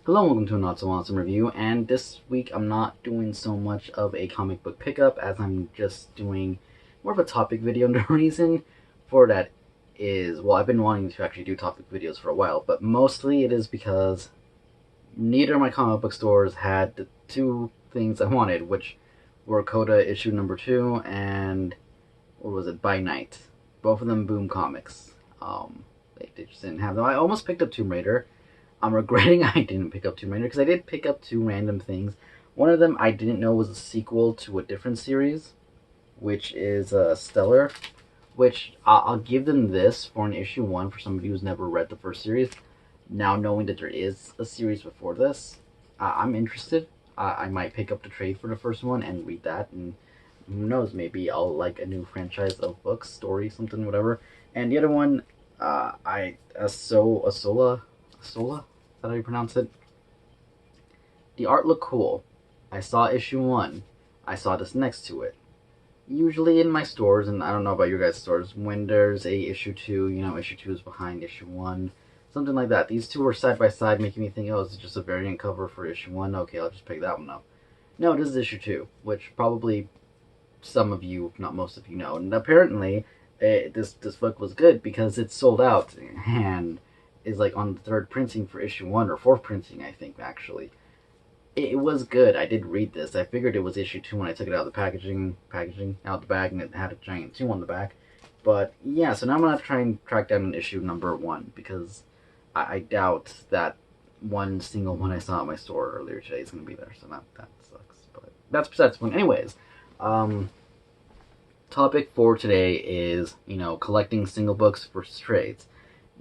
Hello and welcome to a Not So Awesome review, and this week I'm not doing so much of a comic book pickup as I'm just doing more of a topic video. And the reason for that is, well, I've been wanting to actually do topic videos for a while, but mostly it is because neither of my comic book stores had the two things I wanted, which were Coda issue number 2 and, what was it, By Night. Both of them Boom Comics. They just didn't have them. I almost picked up Tomb Raider. I'm regretting I didn't pick up Tomb Raider because I did pick up two random things. One of them I didn't know was a sequel to a different series, which is Stellar, which I'll give them this for an issue 1 for somebody who's never read the first series. Now knowing that there is a series before this, I'm interested. I might pick up the trade for the first one and read that, and who knows, maybe I'll like a new franchise of books, story, something, whatever. And the other one, Asola, is that how you pronounce it? The art looked cool. I saw issue 1. I saw this next to it. Usually in my stores, and I don't know about your guys' stores, when there's a issue 2, issue 2 is behind issue 1. Something like that. These two were side by side, making me think, oh, is it just a variant cover for issue 1? Okay, I'll just pick that one up. No, this is issue 2, which probably some of you, if not most of you, know. And apparently, this book was good because it's sold out, and is like on the 3rd printing for issue 1, or 4th printing, I think, actually. It was good. I did read this. I figured it was issue 2 when I took it out of the packaging out the bag, and it had a giant 2 on the back. But yeah, so now I'm gonna have to try and track down an issue number 1 because I doubt that one single one I saw at my store earlier today is gonna be there. So that sucks. But that's besides the point. Anyways, topic for today is collecting single books versus trades.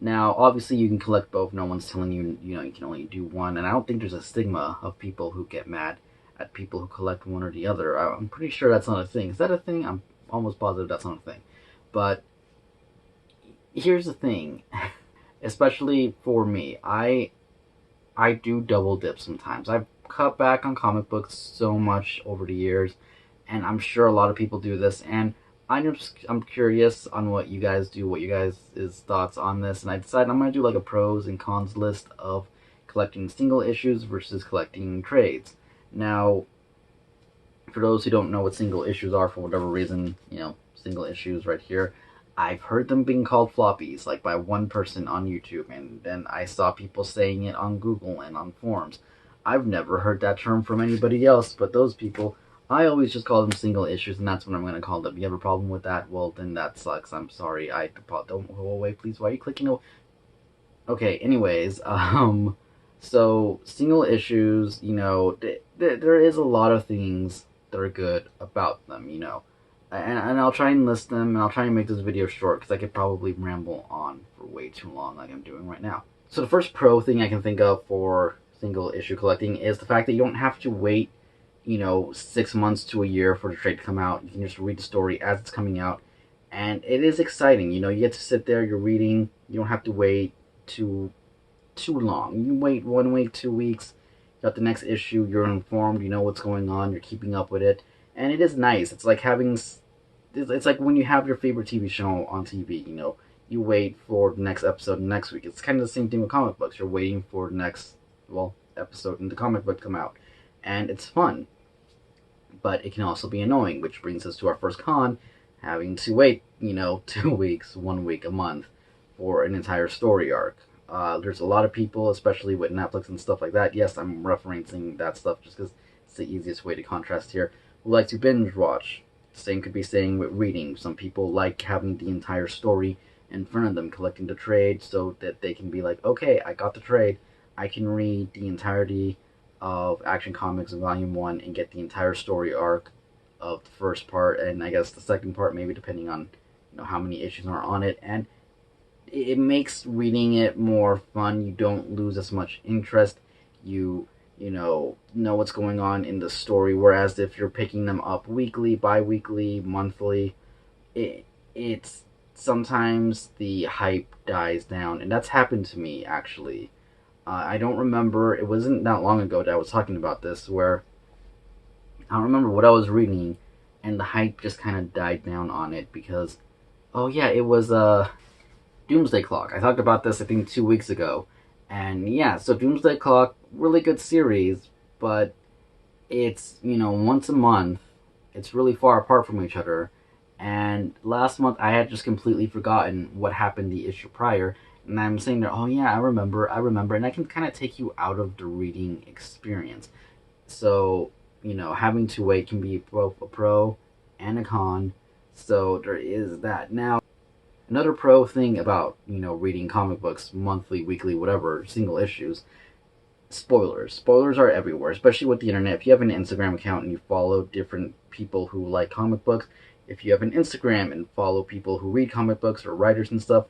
Now, obviously, you can collect both. No one's telling you, you can only do one. And I don't think there's a stigma of people who get mad at people who collect one or the other. I'm pretty sure that's not a thing. Is that a thing? I'm almost positive that's not a thing. But here's the thing. Especially for me, I do double dip sometimes. I've cut back on comic books so much over the years, and I'm sure a lot of people do this. And I'm curious on what you guys do, what you guys' thoughts on this, and I decided I'm going to do like a pros and cons list of collecting single issues versus collecting trades. Now, for those who don't know what single issues are for whatever reason, single issues right here, I've heard them being called floppies, like by one person on YouTube, and then I saw people saying it on Google and on forums. I've never heard that term from anybody else but those people. I always just call them single issues, and that's what I'm going to call them. You have a problem with that? Well, then that sucks. I'm sorry. Don't go away, please. Why are you clicking? Okay, anyways, so single issues, there is a lot of things that are good about them, and I'll try and list them, and I'll try and make this video short, because I could probably ramble on for way too long like I'm doing right now. So the first pro thing I can think of for single issue collecting is the fact that you don't have to wait 6 months to a year for the trade to come out. You can just read the story as it's coming out, and it is exciting. You get to sit there, you're reading, you don't have to wait too long. You wait 1 week, 2 weeks, you got the next issue, you're informed, you know what's going on, you're keeping up with it, and it is nice. It's like it's like when you have your favorite TV show on TV, you wait for the next episode next week. It's kind of the same thing with comic books. You're waiting for the next, episode in the comic book to come out, and it's fun. But it can also be annoying, which brings us to our first con, having to wait, 2 weeks, 1 week, a month for an entire story arc. There's a lot of people, especially with Netflix and stuff like that, yes, I'm referencing that stuff just because it's the easiest way to contrast here, who like to binge watch. Same could be saying with reading. Some people like having the entire story in front of them, collecting the trade, so that they can be like, okay, I got the trade, I can read the entirety of Action Comics Volume 1 and get the entire story arc of the first part, and I guess the second part, maybe depending on how many issues are on it, and it makes reading it more fun. You don't lose as much interest. You know what's going on in the story, whereas if you're picking them up weekly, bi-weekly, monthly, it's sometimes the hype dies down, and that's happened to me actually. I don't remember, it wasn't that long ago that I was talking about this, where I don't remember what I was reading, and the hype just kind of died down on it because, oh yeah, it was Doomsday Clock. I talked about this, I think, 2 weeks ago, and yeah, so Doomsday Clock really good series, but it's, once a month. It's really far apart from each other. And last month I had just completely forgotten what happened the issue prior. And I'm saying there, oh yeah, I remember. And I can kind of take you out of the reading experience. So, having to wait can be both a pro and a con. So there is that. Now, another pro thing about, reading comic books monthly, weekly, whatever, single issues, spoilers. Spoilers are everywhere, especially with the internet. If you have an Instagram account and you follow different people who like comic books, if you have an Instagram and follow people who read comic books or writers and stuff,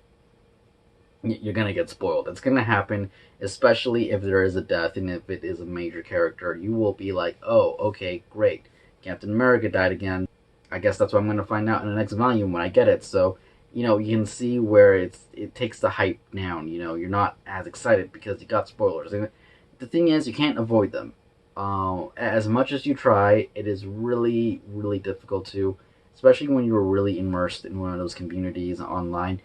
you're gonna get spoiled. It's gonna happen, especially if there is a death and if it is a major character. You will be like, oh, okay, great. Captain America died again. I guess that's what I'm gonna find out in the next volume when I get it. So, you can see where it takes the hype down. You're not as excited because you got spoilers. And the thing is, you can't avoid them. As much as you try, it is really, really difficult to, especially when you're really immersed in one of those communities online.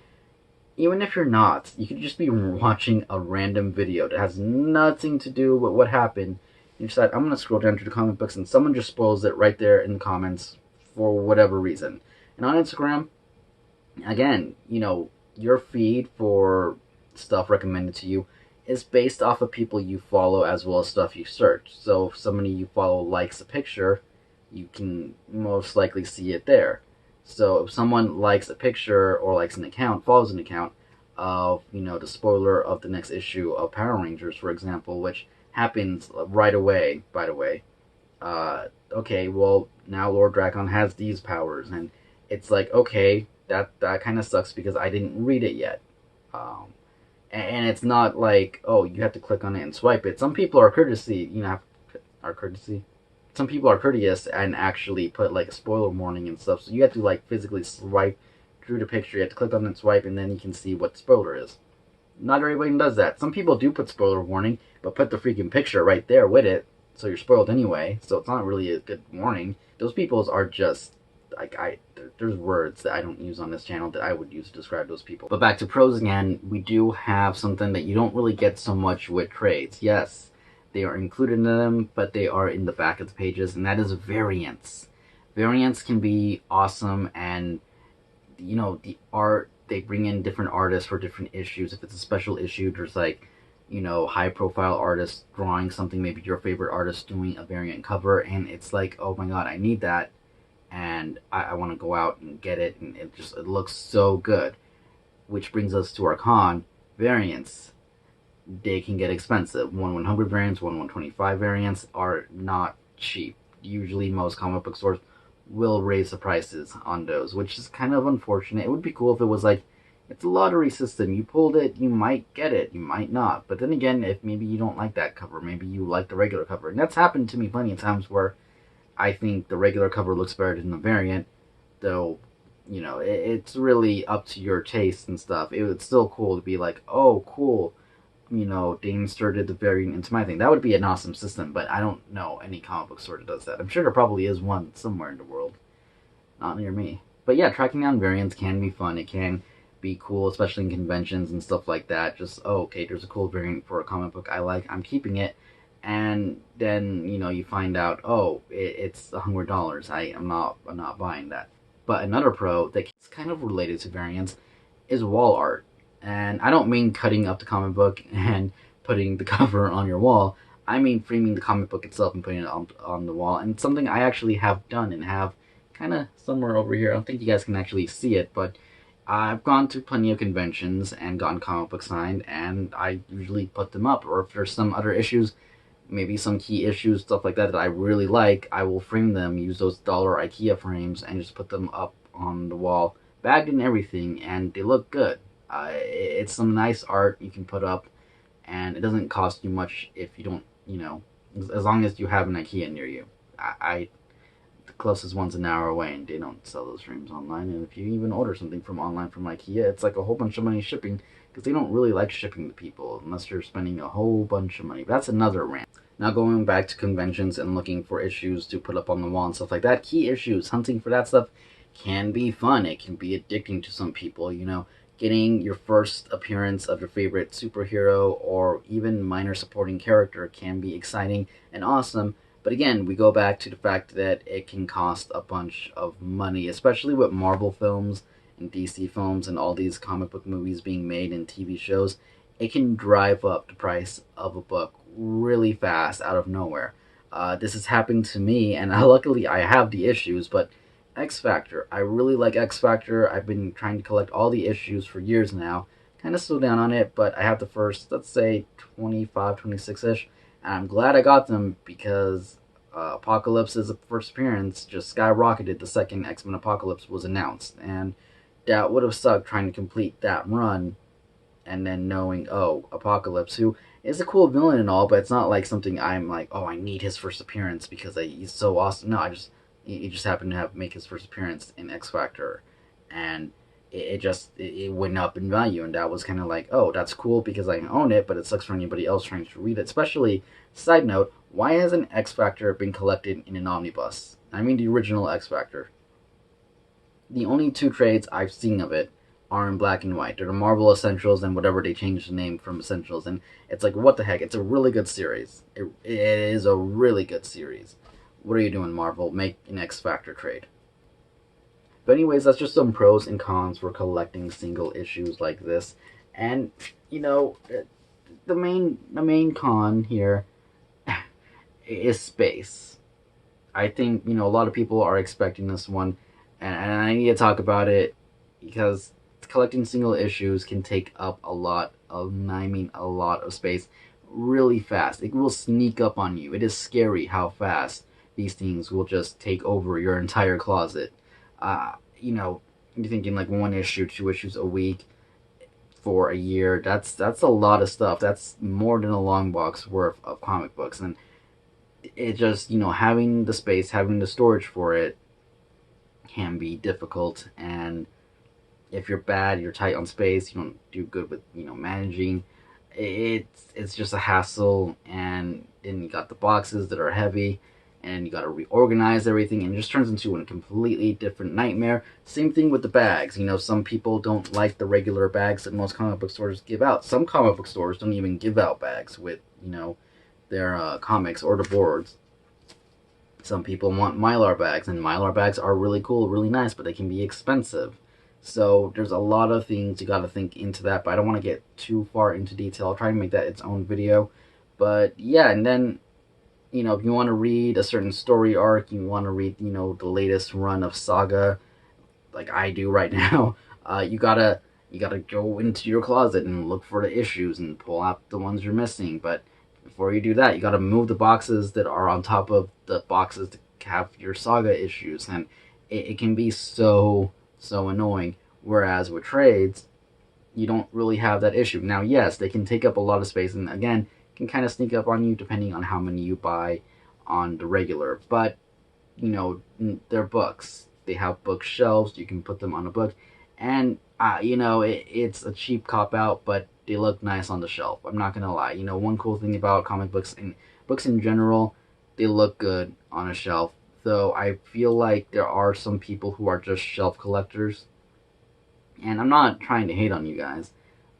Even if you're not, you could just be watching a random video that has nothing to do with what happened. You decide, I'm going to scroll down to the comic books, and someone just spoils it right there in the comments for whatever reason. And on Instagram, again, your feed for stuff recommended to you is based off of people you follow as well as stuff you search. So if somebody you follow likes a picture, you can most likely see it there. So if someone likes a picture or likes an account, follows an account of, the spoiler of the next issue of Power Rangers, for example, which happens right away, by the way. Okay, well, now Lord Dracon has these powers, and it's like, okay, that kind of sucks because I didn't read it yet. And it's not like, oh, you have to click on it and swipe it. Some people are Some people are courteous and actually put like a spoiler warning and stuff. So you have to like physically swipe through the picture. You have to click on and swipe, and then you can see what the spoiler is. Not everybody does that. Some people do put spoiler warning, but put the freaking picture right there with it, so you're spoiled anyway. So it's not really a good warning. Those people's are just like there's words that I don't use on this channel that I would use to describe those people. But back to pros again, we do have something that you don't really get so much with trades. Yes, they are included in them, but they are in the back of the pages, and that is variants. Variants can be awesome, and the art, they bring in different artists for different issues. If it's a special issue, there's like, high profile artists drawing something, maybe your favorite artist doing a variant cover, and it's like, oh my god, I need that, and I want to go out and get it, and it looks so good. Which brings us to our con, variants. They can get expensive. 1/100 variants, 1/125 variants are not cheap. Usually most comic book stores will raise the prices on those, which is kind of unfortunate. It would be cool if it was like, it's a lottery system. You pulled it, you might get it, you might not. But then again, if maybe you don't like that cover, maybe you like the regular cover. And that's happened to me plenty of times where I think the regular cover looks better than the variant, though, it's really up to your taste and stuff. It's still cool to be like, oh, cool, they inserted the variant into my thing. That would be an awesome system, but I don't know any comic book store that does that. I'm sure there probably is one somewhere in the world. Not near me. But yeah, tracking down variants can be fun. It can be cool, especially in conventions and stuff like that. Just, oh, okay, there's a cool variant for a comic book I like, I'm keeping it. And then, you find out, oh, it's $100. I'm not buying that. But another pro that's kind of related to variants is wall art. And I don't mean cutting up the comic book and putting the cover on your wall. I mean framing the comic book itself and putting it on the wall. And something I actually have done and have kind of somewhere over here. I don't think you guys can actually see it, but I've gone to plenty of conventions and gotten comic books signed, and I usually put them up. Or if there's some other issues, maybe some key issues, stuff like that I really like, I will frame them, use those dollar IKEA frames, and just put them up on the wall, bagged and everything, and they look good. It's some nice art you can put up, and it doesn't cost you much if you don't, as long as you have an IKEA near you. The closest one's an hour away, and they don't sell those frames online. And if you even order something from online from IKEA, it's like a whole bunch of money shipping, because they don't really like shipping to people unless you're spending a whole bunch of money. But that's another rant. Now going back to conventions and looking for issues to put up on the wall and stuff like that, key issues, hunting for that stuff can be fun. It can be addicting to some people, Getting your first appearance of your favorite superhero or even minor supporting character can be exciting and awesome. But again, we go back to the fact that it can cost a bunch of money, especially with Marvel films and DC films and all these comic book movies being made and TV shows. It can drive up the price of a book really fast out of nowhere. This has happened to me, and luckily I have the issues, but X Factor. I really like X Factor. I've been trying to collect all the issues for years now. Kind of slowed down on it, but I have the first, let's say, 25, 26 ish. And I'm glad I got them because Apocalypse's first appearance just skyrocketed the second X Men Apocalypse was announced. And that would have sucked trying to complete that run and then knowing, oh, Apocalypse, who is a cool villain and all, but it's not like something I'm like, oh, I need his first appearance because he's so awesome. No, he just happened to have make his first appearance in X Factor, and it went up in value, and that was kind of like, oh, that's cool because I own it, but it sucks for anybody else trying to read it. Especially, side note, why hasn't X Factor been collected in an omnibus? I mean, the original X Factor. The only two trades I've seen of it are in black and white. They're the Marvel Essentials and whatever they changed the name from Essentials, and it's like, what the heck? It's a really good series. It is a really good series. What are you doing, Marvel? Make an X Factor trade. But anyways, that's just some pros and cons for collecting single issues like this. And you know, the main con here is space. I think a lot of people are expecting this one, and I need to talk about it because collecting single issues can take up a lot of, I mean, a lot of space really fast. It will sneak up on you. It is scary how fast these things will just take over your entire closet. You're thinking like one issue, two issues a week for a year. That's a lot of stuff. That's more than a long box worth of comic books, and it just having the space, having the storage for it can be difficult. And if you're bad, you're tight on space, you don't do good with managing. It's just a hassle, and then you got the boxes that are heavy, and you got to reorganize everything, and it just turns into a completely different nightmare. Same thing with the bags. Some people don't like the regular bags that most comic book stores give out. Some comic book stores don't even give out bags with their comics or the boards. Some people want Mylar bags, and Mylar bags are really cool, really nice, but they can be expensive. So there's a lot of things you got to think into that, but I don't want to get too far into detail. I'll try to make that its own video. But yeah, and then if you want to read a certain story arc, you want to read the latest run of Saga, like I do right now. You gotta go into your closet and look for the issues and pull out the ones you're missing. But before you do that, you gotta move the boxes that are on top of the boxes to have your Saga issues, and it can be so annoying. Whereas with trades, you don't really have that issue. Now, yes, they can take up a lot of space, and again, can kind of sneak up on you depending on how many you buy on the regular. But they're books. They have bookshelves. You can put them on a book, and it's a cheap cop out, but they look nice on the shelf. I'm not gonna lie. One cool thing about comic books and books in general, they look good on a shelf. Though I feel like there are some people who are just shelf collectors, and I'm not trying to hate on you guys,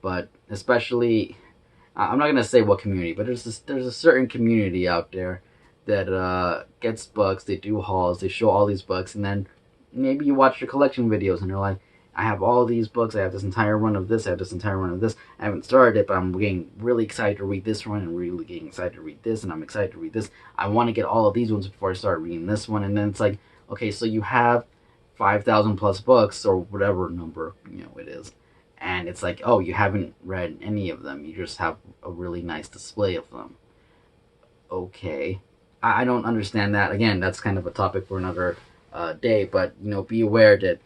but especially, I'm not gonna say what community, but there's a certain community out there that gets books. They do hauls. They show all these books, and then maybe you watch your collection videos, and they're like, I have all these books. I have this entire run of this. I have this entire run of this. I haven't started it, but I'm getting really excited to read this one, and really getting excited to read this, and I'm excited to read this. I want to get all of these ones before I start reading this one, and then it's like, okay, so you have 5,000 plus books or whatever number it is, and it's like, oh, you haven't read any of them. You just have a really nice display of them. Okay, I don't understand that. Again, that's kind of a topic for another day, but be aware that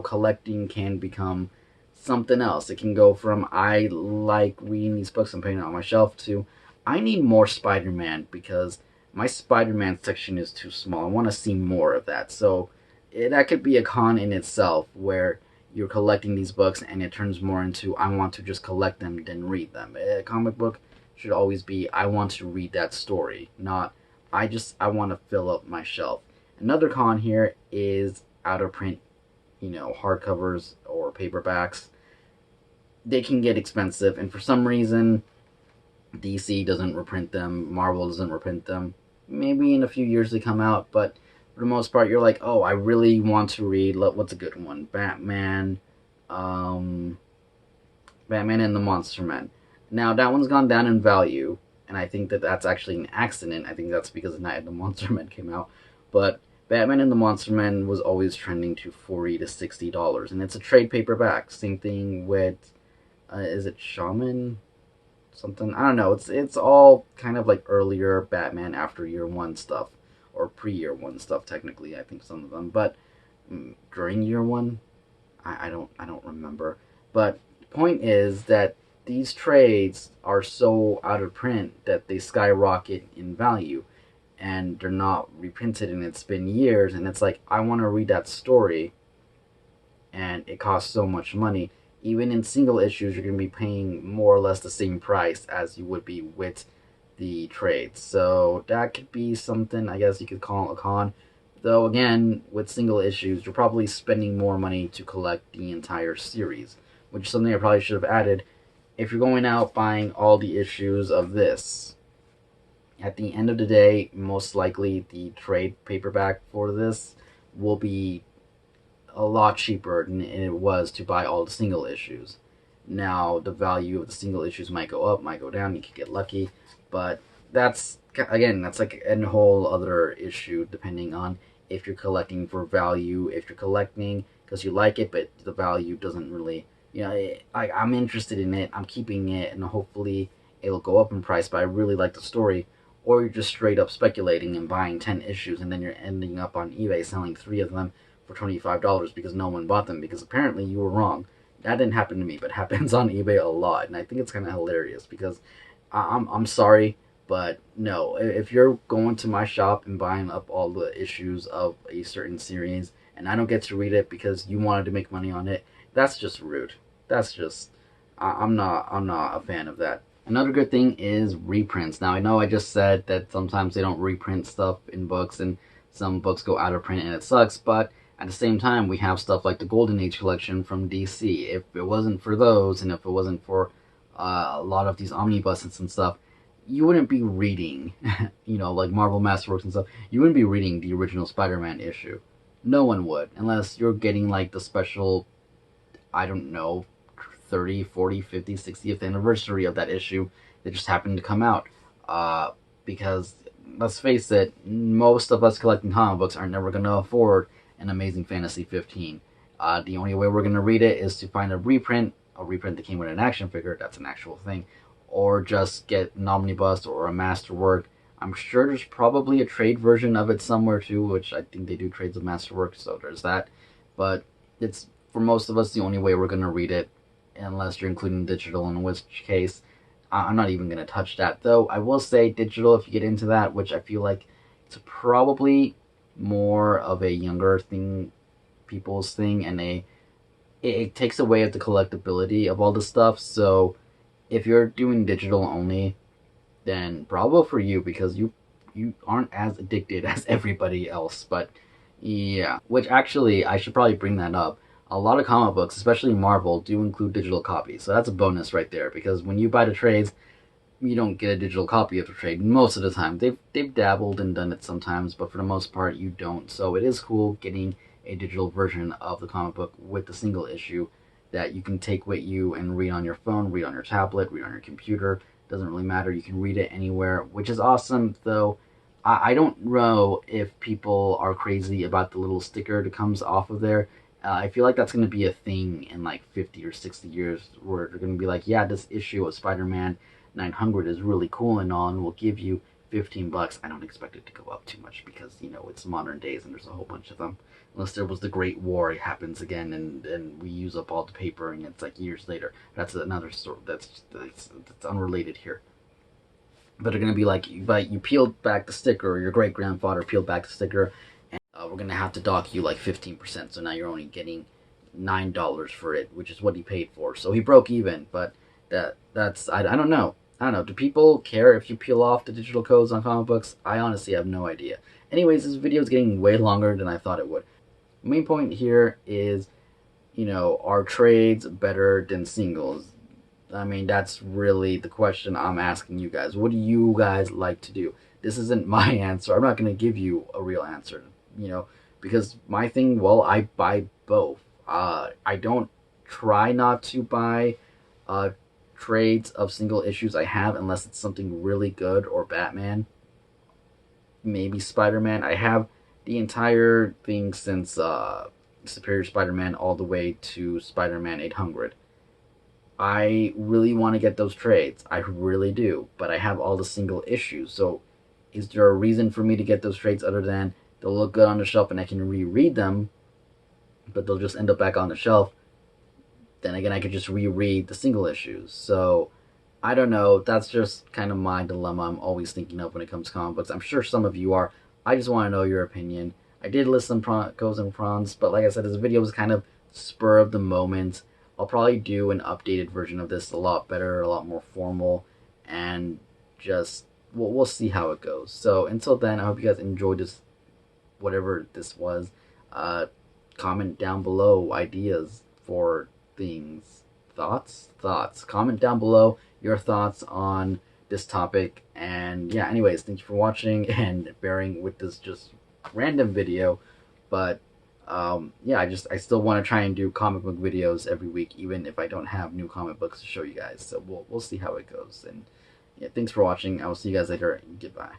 collecting can become something else. It can go from I like reading these books and putting it on my shelf to I need more Spider-Man because my Spider-Man section is too small. I want to see more of that. So that could be a con in itself where you're collecting these books and it turns more into I want to just collect them than read them. A comic book should always be I want to read that story, not I want to fill up my shelf. Another con here is out of print hardcovers or paperbacks. they can get expensive, and for some reason, DC doesn't reprint them, Marvel doesn't reprint them. Maybe in a few years they come out, but for the most part, you're like, oh, I really want to read. What's a good one? Um, Batman and the Monster Men. Now that one's gone down in value, and I think that that's actually an accident. I think that's because Night of the Monster Men came out, but Batman and the Monster Men was always trending to $40 to $60, and it's a trade paperback. Same thing with, is it Shaman? Something, I don't know. It's all kind of like earlier Batman after year one stuff, or pre-year one stuff technically. I think some of them, but during year one, I don't remember. But the point is that these trades are so out of print that they skyrocket in value, and they're not reprinted, and it's been years, and it's like I want to read that story, and it costs so much money. Even in single issues, you're going to be paying more or less the same price as you would be with the trades. So that could be something, I guess you could call a con. Though again, with single issues, you're probably spending more money to collect the entire series, which is something I probably should have added. If you're going out buying all the issues of this, at the end of the day, most likely the trade paperback for this will be a lot cheaper than it was to buy all the single issues. Now, the value of the single issues might go up, might go down, you could get lucky, but that's like a whole other issue depending on if you're collecting for value, if you're collecting because you like it, but the value doesn't really, I'm interested in it, I'm keeping it, and hopefully it'll go up in price, but I really like the story. Or you're just straight up speculating and buying 10 issues, and then you're ending up on eBay selling 3 of them for $25 because no one bought them because apparently you were wrong. That didn't happen to me, but happens on eBay a lot, and I think it's kind of hilarious because I'm sorry, but no, if you're going to my shop and buying up all the issues of a certain series and I don't get to read it because you wanted to make money on it, that's just rude. That's just I'm not a fan of that. Another good thing is reprints. Now I know I just said that sometimes they don't reprint stuff in books and some books go out of print and it sucks, but at the same time we have stuff like the Golden Age collection from DC. If it wasn't for those, and if it wasn't for a lot of these omnibuses and stuff, you wouldn't be reading, like Marvel Masterworks and stuff. You wouldn't be reading the original Spider-Man issue. No one would, unless you're getting like the special, I don't know, 30, 40, 50, 60th anniversary of that issue that just happened to come out. Because, let's face it, most of us collecting comic books are never going to afford an Amazing Fantasy 15. The only way we're going to read it is to find a reprint that came with an action figure, that's an actual thing, or just get an omnibus or a masterwork. I'm sure there's probably a trade version of it somewhere too, which I think they do trades of masterwork, so there's that. But it's, for most of us, the only way we're going to read it, unless you're including digital, in which case I'm not even going to touch that. Though I will say digital, if you get into that, which I feel like it's probably more of a younger thing, people's thing, and it takes away at the collectability of all the stuff. So if you're doing digital only, then bravo for you, because you aren't as addicted as everybody else. But yeah, which actually I should probably bring that up. A lot of comic books, especially Marvel, do include digital copies, so that's a bonus right there. Because when you buy the trades, you don't get a digital copy of the trade most of the time. They've dabbled and done it sometimes, but for the most part, you don't. So it is cool getting a digital version of the comic book with the single issue that you can take with you and read on your phone, read on your tablet, read on your computer. Doesn't really matter. You can read it anywhere, which is awesome. Though I don't know if people are crazy about the little sticker that comes off of there. I feel like that's going to be a thing in like 50 or 60 years, where they're going to be like, yeah, this issue of Spider-Man 900 is really cool and all, and we'll give you $15. I don't expect it to go up too much because, it's modern days and there's a whole bunch of them. Unless there was the Great War, it happens again, and we use up all the paper and it's like years later. That's another story. That's unrelated here. But they're going to be like, but you peeled back the sticker, or your great-grandfather peeled back the sticker, we're going to have to dock you like 15%, so now you're only getting $9 for it, which is what he paid for. So he broke even, but that's I don't know. I don't know. Do people care if you peel off the digital codes on comic books? I honestly have no idea. Anyways, this video is getting way longer than I thought it would. The main point here is, are trades better than singles? I mean, that's really the question I'm asking you guys. What do you guys like to do? This isn't my answer. I'm not going to give you a real answer, you know, because my thing, well, I buy both. I don't try not to buy uh, trades of single issues I have unless it's something really good or Batman, maybe Spider Man. I have the entire thing since Superior Spider Man all the way to Spider Man 800. I really want to get those trades. I really do. But I have all the single issues. So is there a reason for me to get those trades other than they'll look good on the shelf and I can reread them, but they'll just end up back on the shelf? Then again, I could just reread the single issues. So I don't know. That's just kind of my dilemma I'm always thinking of when it comes to comic books. I'm sure some of you are. I just want to know your opinion. I did list some pros and cons, but like I said, this video was kind of spur of the moment. I'll probably do an updated version of this, a lot better, a lot more formal, and just we'll see how it goes. So until then, I hope you guys enjoyed this, whatever this was. Uh, Comment down below ideas for things, thoughts. Comment down below your thoughts on this topic. And yeah, anyways, thank you for watching and bearing with this just random video. But yeah, I still want to try and do comic book videos every week, even if I don't have new comic books to show you guys. So we'll see how it goes. And yeah, thanks for watching. I will see you guys later. Goodbye.